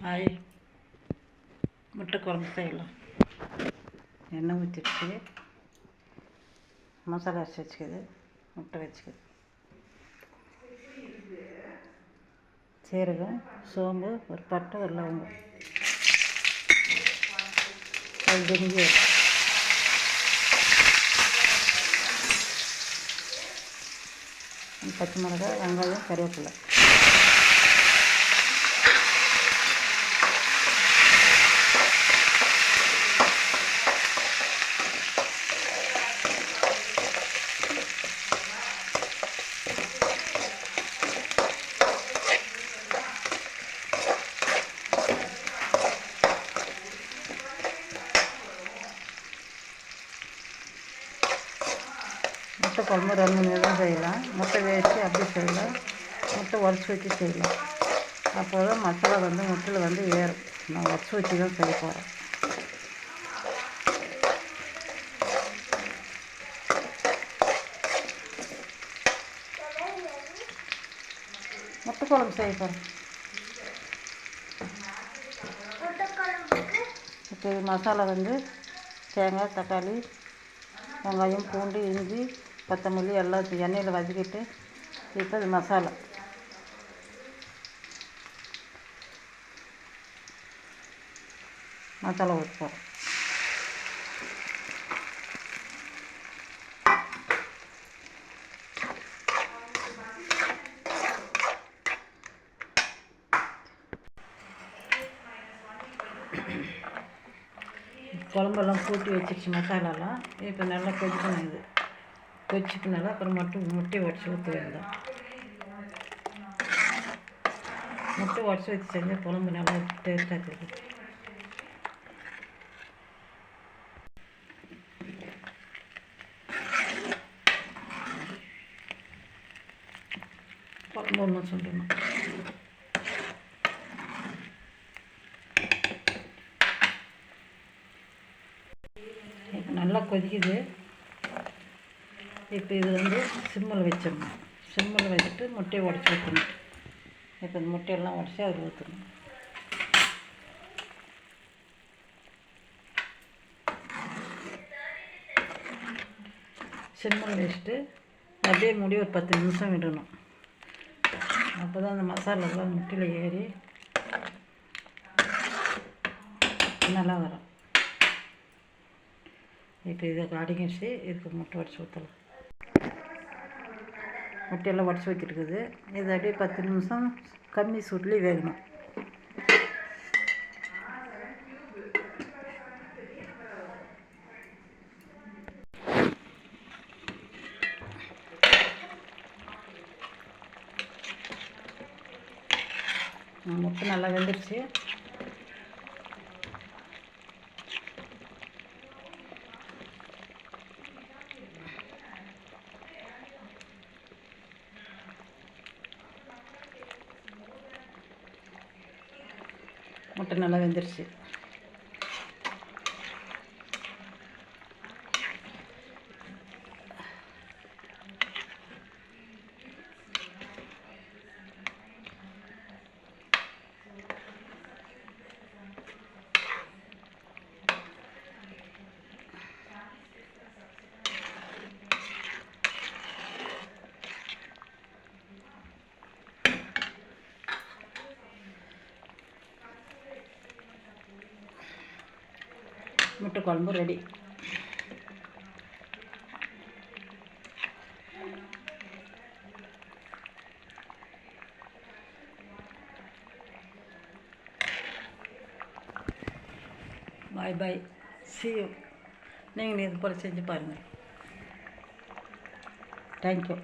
ஆய் முட்டை குழம்பு செய்யலாம். எண்ணெய் ஊற்றிட்டு மசாலா அரைச்சி வச்சுக்குது, முட்டை வச்சுக்குது, சீரகம், சோம்பு, ஒரு பட்டை, ஒரு லவங்கம், வெங்காயம், பச்சை மிளகாய், வெங்காயம், கருவேப்பிலை. முட்டை குழம்பு 2 விதம் செய்யலாம். முட்டை வேவிச்சு அப்படி செய்யலாம், முட்டை உடச்சி வச்சு செய்யலாம். அப்போ தான் மசாலா முட்டையில் ஏறும். நான் உடச்சி வச்சு தான் செய்ய போகிறேன். முட்டை குழம்பு செய்ய போகிறேன். இப்போ மசாலா தேங்காய், தக்காளி, வெங்காயம், பூண்டு, இஞ்சி, கொத்தமல்லி எல்லாம் எண்ணெயில் வதக்கிட்டு இப்போ இது மசாலா ஊற்றுவோம். குழம்பெல்லாம் கூட்டி வச்சிருச்சு மசாலாலாம். இப்போ நல்லா கொதிக்கணும். இது கொதிச்சுக்குனால அப்புறம் முட்டையை உடச்சி ஊற்ற வேண்டாம். முட்டை உடச்சி வச்சு செஞ்சால் குழம்பு நல்லா டேஸ்ட்டாக இருக்குது. குழம்பு ஒன்றும் சொல்லணும். இப்போ நல்லா கொதிக்குது. இப்போ இது சிம்மில் வச்சிடணும். சிம்மில் வச்சுட்டு முட்டையை உடச்சி ஊற்றணும். இப்போ இந்த முட்டையெல்லாம் உடச்சி அதில் ஊற்றணும். சிம்மில் வச்சுட்டு அப்படியே மூடி ஒரு 10 நிமிஷம் விடணும். அப்போ தான் அந்த மசாலாலாம் முட்டையில் ஏறி நல்லா வரும். இப்போ இதை அடங்கிடுச்சு. இதுக்கு முட்டை உடச்சி ஊற்றலாம். முட்டையெல்லாம் உடச்சி ஊற்றிட்டுருக்குது. இது அப்படியே 10 நிமிஷம் கம்மி சூட்லேயே வேகணும். முட்டை நல்லா வெந்துடுச்சு. முட்டை நல்லா வெந்துடுச்சு. முட்டை குழம்பு ready. Bye bye, see you. நீங்கள் இது போல் செஞ்சு பாருங்கள். தேங்க்யூ.